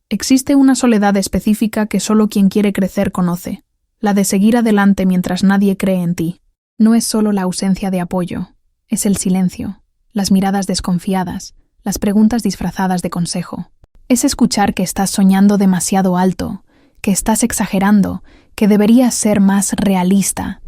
Existe una soledad específica que solo quien quiere crecer conoce, la de seguir adelante mientras nadie cree en ti. No es solo la ausencia de apoyo, es el silencio, las miradas desconfiadas, las preguntas disfrazadas de consejo. Es escuchar que estás soñando demasiado alto, que estás exagerando, que deberías ser más realista.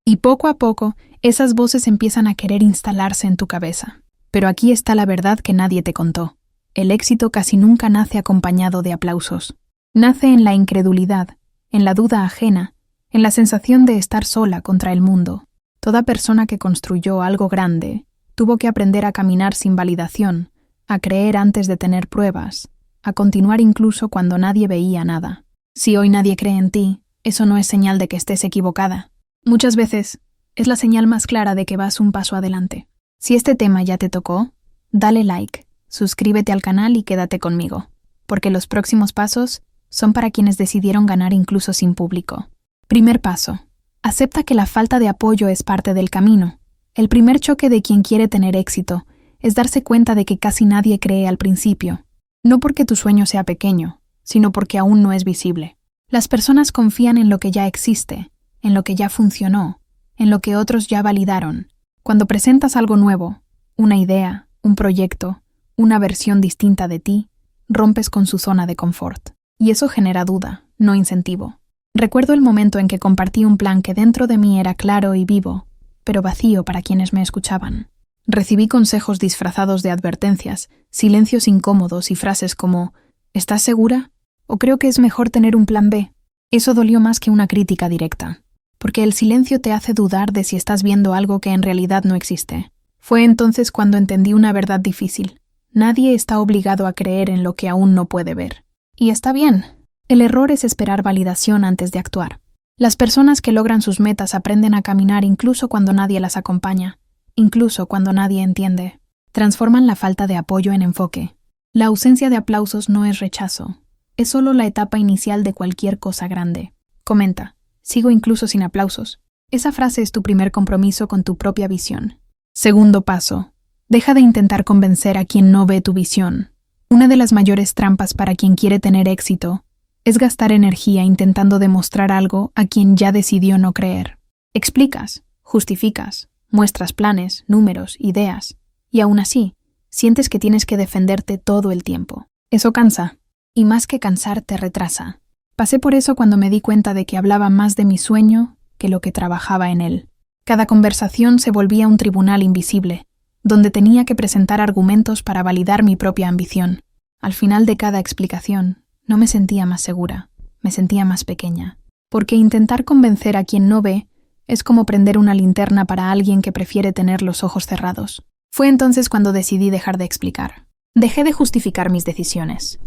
Y poco a poco, esas voces empiezan a querer instalarse en tu cabeza. Pero aquí está la verdad que nadie te contó. El éxito casi nunca nace acompañado de aplausos. Nace en la incredulidad, en la duda ajena, en la sensación de estar sola contra el mundo. Toda persona que construyó algo grande tuvo que aprender a caminar sin validación, a creer antes de tener pruebas, a continuar incluso cuando nadie veía nada. Si hoy nadie cree en ti, eso no es señal de que estés equivocada. Muchas veces es la señal más clara de que vas un paso adelante. Si este tema ya te tocó, dale like, suscríbete al canal y quédate conmigo, porque los próximos pasos son para quienes decidieron ganar incluso sin público. Primer paso. Acepta que la falta de apoyo es parte del camino. El primer choque de quien quiere tener éxito es darse cuenta de que casi nadie cree al principio. No porque tu sueño sea pequeño, sino porque aún no es visible. Las personas confían en lo que ya existe, en lo que ya funcionó, en lo que otros ya validaron. Cuando presentas algo nuevo, una idea, un proyecto, una versión distinta de ti, rompes con su zona de confort. Y eso genera duda, no incentivo. Recuerdo el momento en que compartí un plan que dentro de mí era claro y vivo, pero vacío para quienes me escuchaban. Recibí consejos disfrazados de advertencias, silencios incómodos y frases como ¿estás segura? ¿O creo que es mejor tener un plan B? Eso dolió más que una crítica directa, porque el silencio te hace dudar de si estás viendo algo que en realidad no existe. Fue entonces cuando entendí una verdad difícil. Nadie está obligado a creer en lo que aún no puede ver. Y está bien. El error es esperar validación antes de actuar. Las personas que logran sus metas aprenden a caminar incluso cuando nadie las acompaña, incluso cuando nadie entiende. Transforman la falta de apoyo en enfoque. La ausencia de aplausos no es rechazo. Es solo la etapa inicial de cualquier cosa grande. Comenta, sigo incluso sin aplausos. Esa frase es tu primer compromiso con tu propia visión. Segundo paso. Deja de intentar convencer a quien no ve tu visión. Una de las mayores trampas para quien quiere tener éxito es gastar energía intentando demostrar algo a quien ya decidió no creer. Explicas, justificas, muestras planes, números, ideas, y aún así, sientes que tienes que defenderte todo el tiempo. Eso cansa, y más que cansar te retrasa. Pasé por eso cuando me di cuenta de que hablaba más de mi sueño que lo que trabajaba en él. Cada conversación se volvía un tribunal invisible, donde tenía que presentar argumentos para validar mi propia ambición. Al final de cada explicación, no me sentía más segura, me sentía más pequeña. Porque intentar convencer a quien no ve es como prender una linterna para alguien que prefiere tener los ojos cerrados. Fue entonces cuando decidí dejar de explicar. Dejé de justificar mis decisiones.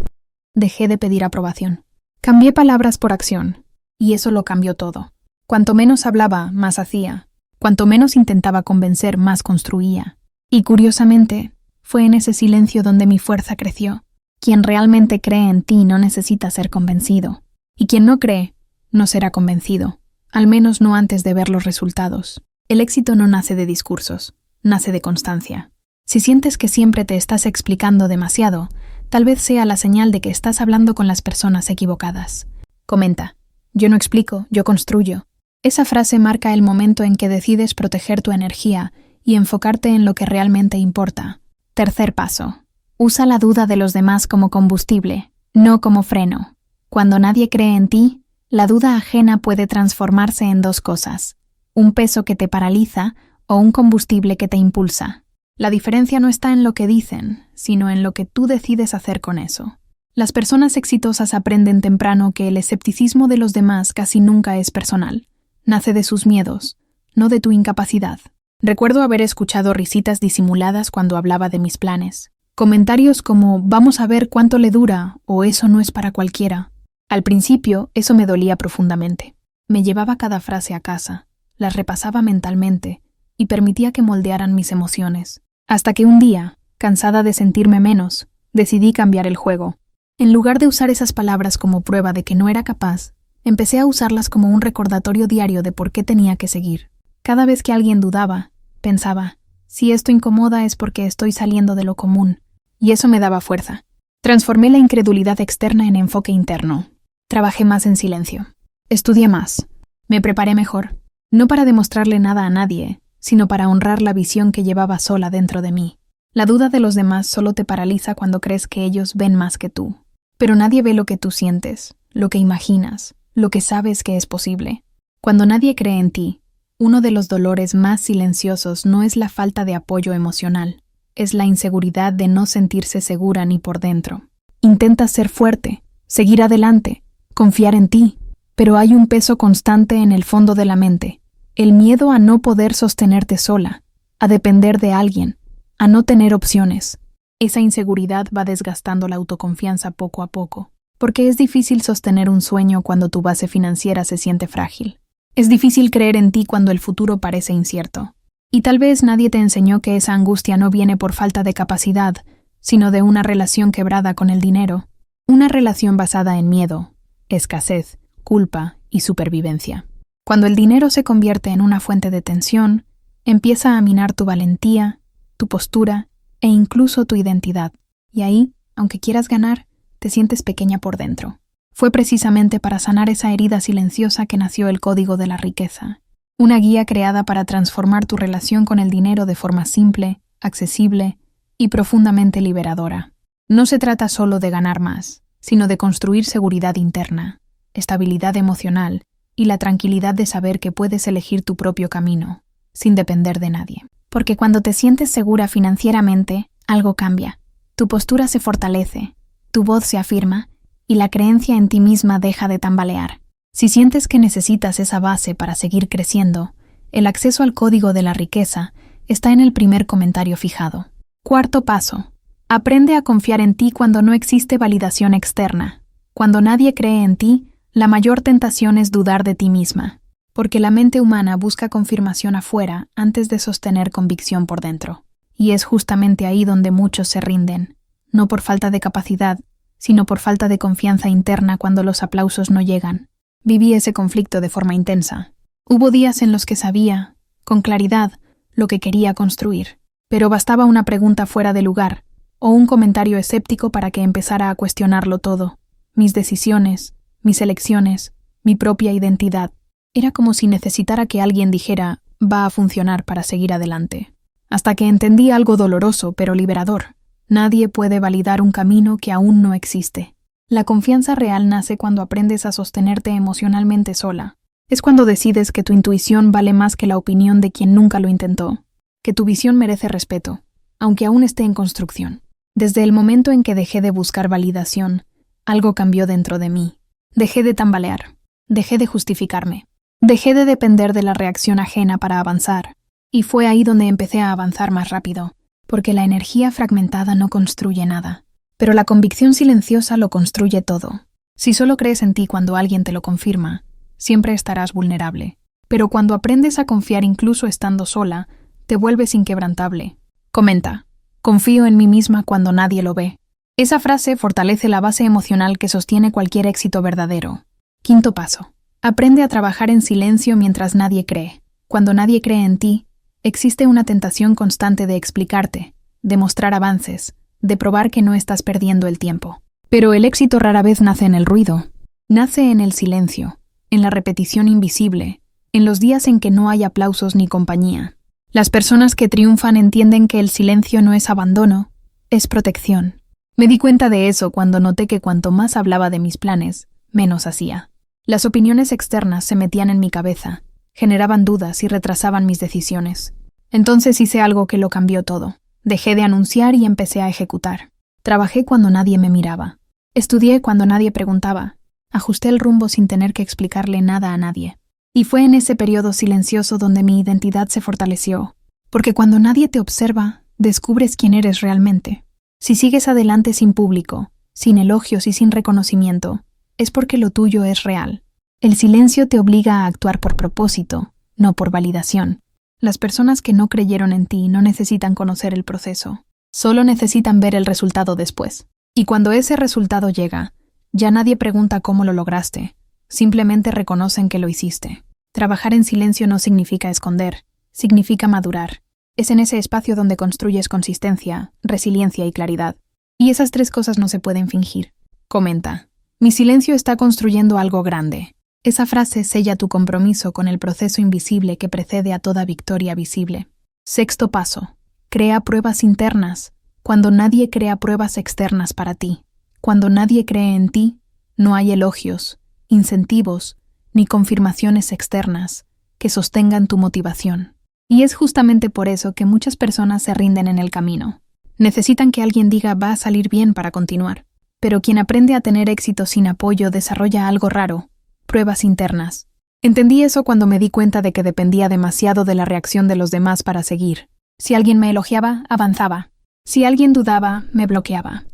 Dejé de pedir aprobación. Cambié palabras por acción, y eso lo cambió todo. Cuanto menos hablaba, más hacía. Cuanto menos intentaba convencer, más construía. Y curiosamente, fue en ese silencio donde mi fuerza creció. Quien realmente cree en ti no necesita ser convencido. Y quien no cree, no será convencido. Al menos no antes de ver los resultados. El éxito no nace de discursos, nace de constancia. Si sientes que siempre te estás explicando demasiado, tal vez sea la señal de que estás hablando con las personas equivocadas. Comenta, yo no explico, yo construyo. Esa frase marca el momento en que decides proteger tu energía y enfocarte en lo que realmente importa. Tercer paso. Usa la duda de los demás como combustible, no como freno. Cuando nadie cree en ti, la duda ajena puede transformarse en dos cosas: un peso que te paraliza o un combustible que te impulsa. La diferencia no está en lo que dicen, sino en lo que tú decides hacer con eso. Las personas exitosas aprenden temprano que el escepticismo de los demás casi nunca es personal. Nace de sus miedos, no de tu incapacidad. Recuerdo haber escuchado risitas disimuladas cuando hablaba de mis planes. Comentarios como «vamos a ver cuánto le dura» o «eso no es para cualquiera». Al principio, eso me dolía profundamente. Me llevaba cada frase a casa, las repasaba mentalmente y permitía que moldearan mis emociones. Hasta que un día, cansada de sentirme menos, decidí cambiar el juego. En lugar de usar esas palabras como prueba de que no era capaz, empecé a usarlas como un recordatorio diario de por qué tenía que seguir. Cada vez que alguien dudaba, pensaba, si esto incomoda es porque estoy saliendo de lo común. Y eso me daba fuerza. Transformé la incredulidad externa en enfoque interno. Trabajé más en silencio. Estudié más. Me preparé mejor. No para demostrarle nada a nadie, sino para honrar la visión que llevaba sola dentro de mí. La duda de los demás solo te paraliza cuando crees que ellos ven más que tú. Pero nadie ve lo que tú sientes, lo que imaginas, lo que sabes que es posible. Cuando nadie cree en ti, uno de los dolores más silenciosos no es la falta de apoyo emocional, es la inseguridad de no sentirse segura ni por dentro. Intentas ser fuerte, seguir adelante, confiar en ti, pero hay un peso constante en el fondo de la mente, el miedo a no poder sostenerte sola, a depender de alguien, a no tener opciones. Esa inseguridad va desgastando la autoconfianza poco a poco, porque es difícil sostener un sueño cuando tu base financiera se siente frágil. Es difícil creer en ti cuando el futuro parece incierto. Y tal vez nadie te enseñó que esa angustia no viene por falta de capacidad, sino de una relación quebrada con el dinero. Una relación basada en miedo, escasez, culpa y supervivencia. Cuando el dinero se convierte en una fuente de tensión, empieza a minar tu valentía, tu postura e incluso tu identidad. Y ahí, aunque quieras ganar, te sientes pequeña por dentro. Fue precisamente para sanar esa herida silenciosa que nació el Código de la Riqueza, una guía creada para transformar tu relación con el dinero de forma simple, accesible y profundamente liberadora. No se trata solo de ganar más, sino de construir seguridad interna, estabilidad emocional y la tranquilidad de saber que puedes elegir tu propio camino, sin depender de nadie. Porque cuando te sientes segura financieramente, algo cambia. Tu postura se fortalece, tu voz se afirma y la creencia en ti misma deja de tambalear. Si sientes que necesitas esa base para seguir creciendo, el acceso al Código de la Riqueza está en el primer comentario fijado. Cuarto paso. Aprende a confiar en ti cuando no existe validación externa. Cuando nadie cree en ti, la mayor tentación es dudar de ti misma, porque la mente humana busca confirmación afuera antes de sostener convicción por dentro. Y es justamente ahí donde muchos se rinden, no por falta de capacidad, sino por falta de confianza interna cuando los aplausos no llegan. Viví ese conflicto de forma intensa. Hubo días en los que sabía, con claridad, lo que quería construir, pero bastaba una pregunta fuera de lugar o un comentario escéptico para que empezara a cuestionarlo todo. Mis decisiones, mis elecciones, mi propia identidad. Era como si necesitara que alguien dijera, va a funcionar para seguir adelante. Hasta que entendí algo doloroso pero liberador. Nadie puede validar un camino que aún no existe. La confianza real nace cuando aprendes a sostenerte emocionalmente sola. Es cuando decides que tu intuición vale más que la opinión de quien nunca lo intentó, que tu visión merece respeto, aunque aún esté en construcción. Desde el momento en que dejé de buscar validación, algo cambió dentro de mí. Dejé de tambalear, dejé de justificarme, dejé de depender de la reacción ajena para avanzar, y fue ahí donde empecé a avanzar más rápido, porque la energía fragmentada no construye nada, pero la convicción silenciosa lo construye todo. Si solo crees en ti cuando alguien te lo confirma, siempre estarás vulnerable, pero cuando aprendes a confiar incluso estando sola, te vuelves inquebrantable. Comenta, confío en mí misma cuando nadie lo ve. Esa frase fortalece la base emocional que sostiene cualquier éxito verdadero. Quinto paso. Aprende a trabajar en silencio mientras nadie cree. Cuando nadie cree en ti, existe una tentación constante de explicarte, de mostrar avances, de probar que no estás perdiendo el tiempo. Pero el éxito rara vez nace en el ruido. Nace en el silencio, en la repetición invisible, en los días en que no hay aplausos ni compañía. Las personas que triunfan entienden que el silencio no es abandono, es protección. Me di cuenta de eso cuando noté que cuanto más hablaba de mis planes, menos hacía. Las opiniones externas se metían en mi cabeza, generaban dudas y retrasaban mis decisiones. Entonces hice algo que lo cambió todo. Dejé de anunciar y empecé a ejecutar. Trabajé cuando nadie me miraba. Estudié cuando nadie preguntaba. Ajusté el rumbo sin tener que explicarle nada a nadie. Y fue en ese periodo silencioso donde mi identidad se fortaleció. Porque cuando nadie te observa, descubres quién eres realmente. Si sigues adelante sin público, sin elogios y sin reconocimiento, es porque lo tuyo es real. El silencio te obliga a actuar por propósito, no por validación. Las personas que no creyeron en ti no necesitan conocer el proceso, solo necesitan ver el resultado después. Y cuando ese resultado llega, ya nadie pregunta cómo lo lograste, simplemente reconocen que lo hiciste. Trabajar en silencio no significa esconder, significa madurar. Es en ese espacio donde construyes consistencia, resiliencia y claridad. Y esas 3 cosas no se pueden fingir. Comenta. Mi silencio está construyendo algo grande. Esa frase sella tu compromiso con el proceso invisible que precede a toda victoria visible. 6º paso. Crea pruebas internas, cuando nadie crea pruebas externas para ti. Cuando nadie cree en ti, no hay elogios, incentivos, ni confirmaciones externas que sostengan tu motivación. Y es justamente por eso que muchas personas se rinden en el camino. Necesitan que alguien diga va a salir bien para continuar. Pero quien aprende a tener éxito sin apoyo desarrolla algo raro: pruebas internas. Entendí eso cuando me di cuenta de que dependía demasiado de la reacción de los demás para seguir. Si alguien me elogiaba, avanzaba. Si alguien dudaba, me bloqueaba.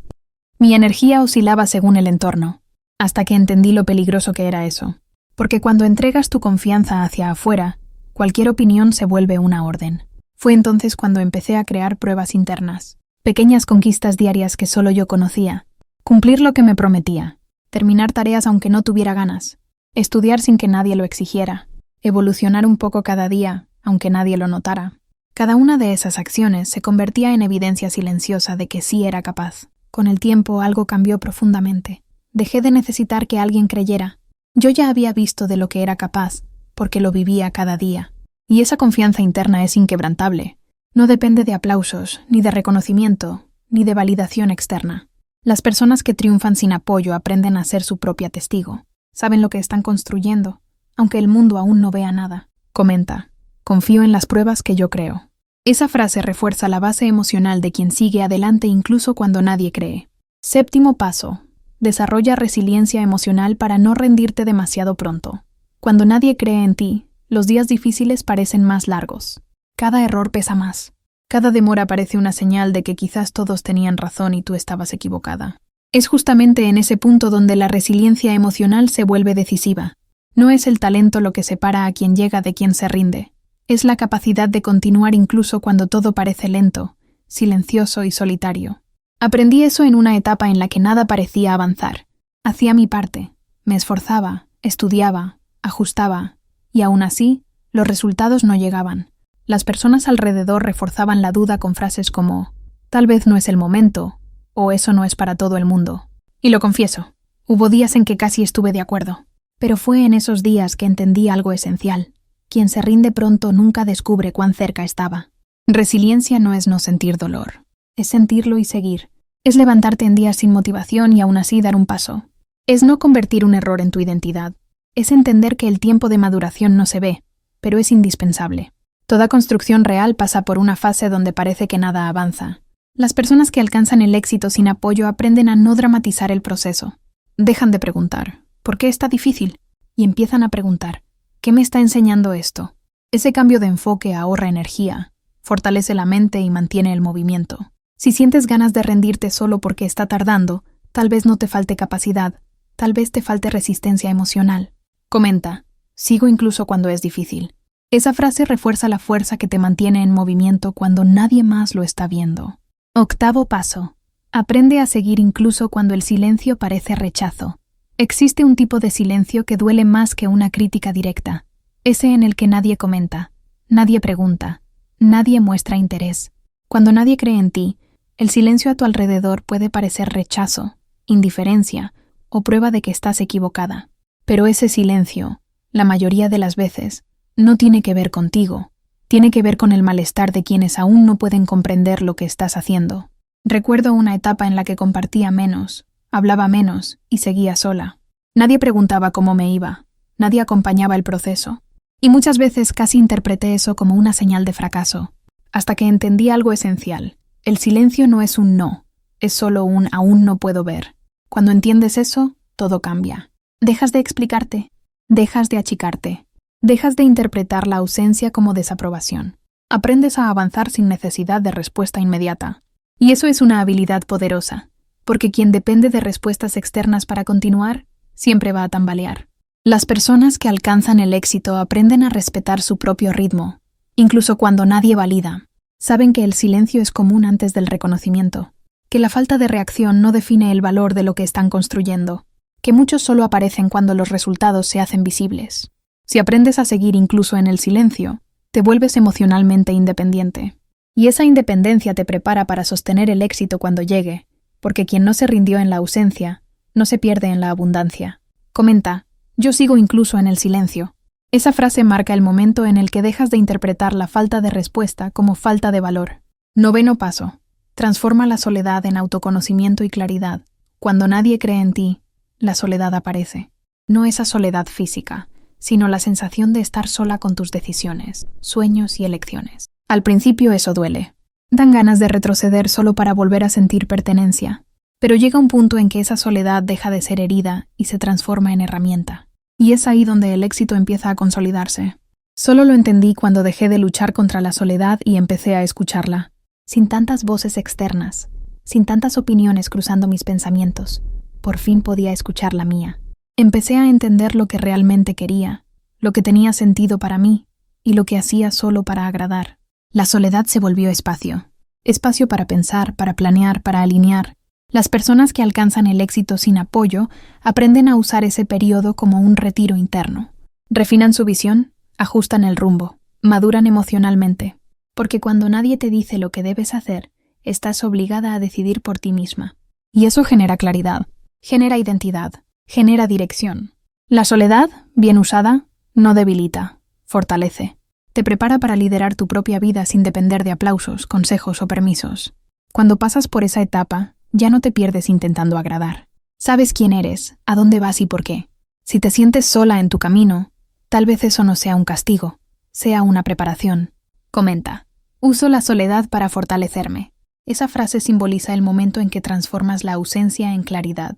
Mi energía oscilaba según el entorno, hasta que entendí lo peligroso que era eso. Porque cuando entregas tu confianza hacia afuera, cualquier opinión se vuelve una orden. Fue entonces cuando empecé a crear pruebas internas, pequeñas conquistas diarias que solo yo conocía, cumplir lo que me prometía, terminar tareas aunque no tuviera ganas, estudiar sin que nadie lo exigiera, evolucionar un poco cada día, aunque nadie lo notara. Cada una de esas acciones se convertía en evidencia silenciosa de que sí era capaz. Con el tiempo algo cambió profundamente. Dejé de necesitar que alguien creyera. Yo ya había visto de lo que era capaz, porque lo vivía cada día. Y esa confianza interna es inquebrantable. No depende de aplausos, ni de reconocimiento, ni de validación externa. Las personas que triunfan sin apoyo aprenden a ser su propia testigo. Saben lo que están construyendo, aunque el mundo aún no vea nada. Comenta. Confío en las pruebas que yo creo. Esa frase refuerza la base emocional de quien sigue adelante incluso cuando nadie cree. 7º paso. Desarrolla resiliencia emocional para no rendirte demasiado pronto. Cuando nadie cree en ti, los días difíciles parecen más largos. Cada error pesa más. Cada demora parece una señal de que quizás todos tenían razón y tú estabas equivocada. Es justamente en ese punto donde la resiliencia emocional se vuelve decisiva. No es el talento lo que separa a quien llega de quien se rinde. Es la capacidad de continuar incluso cuando todo parece lento, silencioso y solitario. Aprendí eso en una etapa en la que nada parecía avanzar. Hacía mi parte, me esforzaba, estudiaba, ajustaba, y aún así, los resultados no llegaban. Las personas alrededor reforzaban la duda con frases como «tal vez no es el momento» o «eso no es para todo el mundo». Y lo confieso, hubo días en que casi estuve de acuerdo. Pero fue en esos días que entendí algo esencial. Quien se rinde pronto nunca descubre cuán cerca estaba. Resiliencia no es no sentir dolor. Es sentirlo y seguir. Es levantarte en días sin motivación y aún así dar un paso. Es no convertir un error en tu identidad. Es entender que el tiempo de maduración no se ve, pero es indispensable. Toda construcción real pasa por una fase donde parece que nada avanza. Las personas que alcanzan el éxito sin apoyo aprenden a no dramatizar el proceso. Dejan de preguntar, ¿por qué está difícil? Y empiezan a preguntar, ¿qué me está enseñando esto? Ese cambio de enfoque ahorra energía, fortalece la mente y mantiene el movimiento. Si sientes ganas de rendirte solo porque está tardando, tal vez no te falte capacidad, tal vez te falte resistencia emocional. Comenta, sigo incluso cuando es difícil. Esa frase refuerza la fuerza que te mantiene en movimiento cuando nadie más lo está viendo. 8º paso. Aprende a seguir incluso cuando el silencio parece rechazo. Existe un tipo de silencio que duele más que una crítica directa. Ese en el que nadie comenta, nadie pregunta, nadie muestra interés. Cuando nadie cree en ti, el silencio a tu alrededor puede parecer rechazo, indiferencia o prueba de que estás equivocada. Pero ese silencio, la mayoría de las veces, no tiene que ver contigo. Tiene que ver con el malestar de quienes aún no pueden comprender lo que estás haciendo. Recuerdo una etapa en la que compartía menos, hablaba menos y seguía sola. Nadie preguntaba cómo me iba, nadie acompañaba el proceso. Y muchas veces casi interpreté eso como una señal de fracaso. Hasta que entendí algo esencial. El silencio no es un no, es solo un aún no puedo ver. Cuando entiendes eso, todo cambia. Dejas de explicarte, dejas de achicarte, dejas de interpretar la ausencia como desaprobación. Aprendes a avanzar sin necesidad de respuesta inmediata. Y eso es una habilidad poderosa, porque quien depende de respuestas externas para continuar, siempre va a tambalear. Las personas que alcanzan el éxito aprenden a respetar su propio ritmo, incluso cuando nadie valida. Saben que el silencio es común antes del reconocimiento, que la falta de reacción no define el valor de lo que están construyendo, que muchos solo aparecen cuando los resultados se hacen visibles. Si aprendes a seguir incluso en el silencio, te vuelves emocionalmente independiente. Y esa independencia te prepara para sostener el éxito cuando llegue, porque quien no se rindió en la ausencia, no se pierde en la abundancia. Comenta, yo sigo incluso en el silencio. Esa frase marca el momento en el que dejas de interpretar la falta de respuesta como falta de valor. 9º paso. Transforma la soledad en autoconocimiento y claridad. Cuando nadie cree en ti, la soledad aparece. No esa soledad física, sino la sensación de estar sola con tus decisiones, sueños y elecciones. Al principio eso duele. Dan ganas de retroceder solo para volver a sentir pertenencia. Pero llega un punto en que esa soledad deja de ser herida y se transforma en herramienta. Y es ahí donde el éxito empieza a consolidarse. Solo lo entendí cuando dejé de luchar contra la soledad y empecé a escucharla. Sin tantas voces externas, sin tantas opiniones cruzando mis pensamientos, por fin podía escuchar la mía. Empecé a entender lo que realmente quería, lo que tenía sentido para mí y lo que hacía solo para agradar. La soledad se volvió espacio. Espacio para pensar, para planear, para alinear. Las personas que alcanzan el éxito sin apoyo aprenden a usar ese periodo como un retiro interno. Refinan su visión, ajustan el rumbo, maduran emocionalmente. Porque cuando nadie te dice lo que debes hacer, estás obligada a decidir por ti misma. Y eso genera claridad, genera identidad, genera dirección. La soledad, bien usada, no debilita, fortalece. Te prepara para liderar tu propia vida sin depender de aplausos, consejos o permisos. Cuando pasas por esa etapa, ya no te pierdes intentando agradar. Sabes quién eres, a dónde vas y por qué. Si te sientes sola en tu camino, tal vez eso no sea un castigo, sea una preparación. Comenta. Uso la soledad para fortalecerme. Esa frase simboliza el momento en que transformas la ausencia en claridad.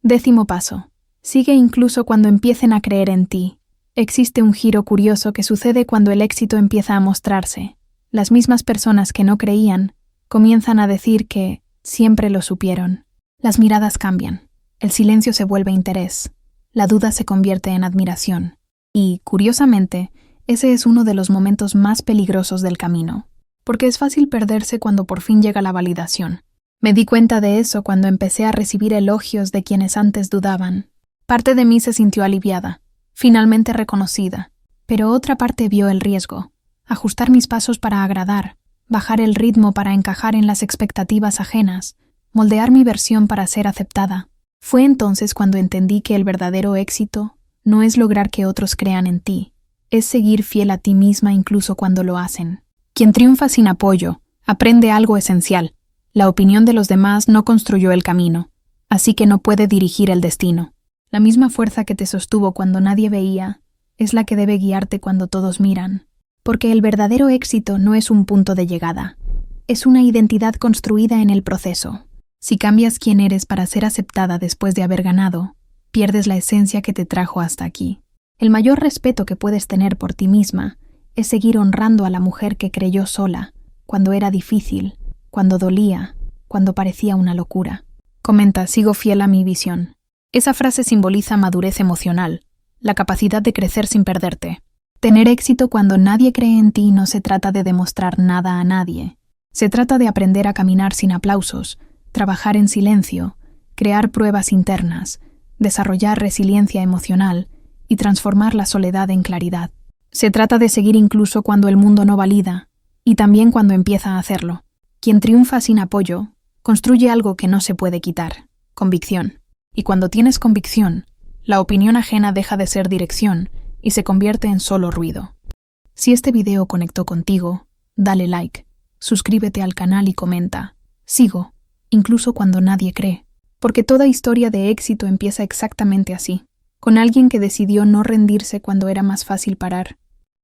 10º paso. Sigue incluso cuando empiecen a creer en ti. Existe un giro curioso que sucede cuando el éxito empieza a mostrarse. Las mismas personas que no creían comienzan a decir que siempre lo supieron. Las miradas cambian. El silencio se vuelve interés. La duda se convierte en admiración. Y, curiosamente, ese es uno de los momentos más peligrosos del camino. Porque es fácil perderse cuando por fin llega la validación. Me di cuenta de eso cuando empecé a recibir elogios de quienes antes dudaban. Parte de mí se sintió aliviada, finalmente reconocida, pero otra parte vio el riesgo. Ajustar mis pasos para agradar, bajar el ritmo para encajar en las expectativas ajenas, moldear mi versión para ser aceptada. Fue entonces cuando entendí que el verdadero éxito no es lograr que otros crean en ti, es seguir fiel a ti misma incluso cuando lo hacen. Quien triunfa sin apoyo, aprende algo esencial. La opinión de los demás no construyó el camino, así que no puede dirigir el destino. La misma fuerza que te sostuvo cuando nadie veía, es la que debe guiarte cuando todos miran. Porque el verdadero éxito no es un punto de llegada, es una identidad construida en el proceso. Si cambias quién eres para ser aceptada después de haber ganado, pierdes la esencia que te trajo hasta aquí. El mayor respeto que puedes tener por ti misma es seguir honrando a la mujer que creyó sola, cuando era difícil, cuando dolía, cuando parecía una locura. Comenta, sigo fiel a mi visión. Esa frase simboliza madurez emocional, la capacidad de crecer sin perderte. Tener éxito cuando nadie cree en ti no se trata de demostrar nada a nadie. Se trata de aprender a caminar sin aplausos, trabajar en silencio, crear pruebas internas, desarrollar resiliencia emocional y transformar la soledad en claridad. Se trata de seguir incluso cuando el mundo no valida, y también cuando empieza a hacerlo. Quien triunfa sin apoyo, construye algo que no se puede quitar, convicción. Y cuando tienes convicción, la opinión ajena deja de ser dirección y se convierte en solo ruido. Si este video conectó contigo, dale like, suscríbete al canal y comenta. Sigo, incluso cuando nadie cree. Porque toda historia de éxito empieza exactamente así, con alguien que decidió no rendirse cuando era más fácil parar.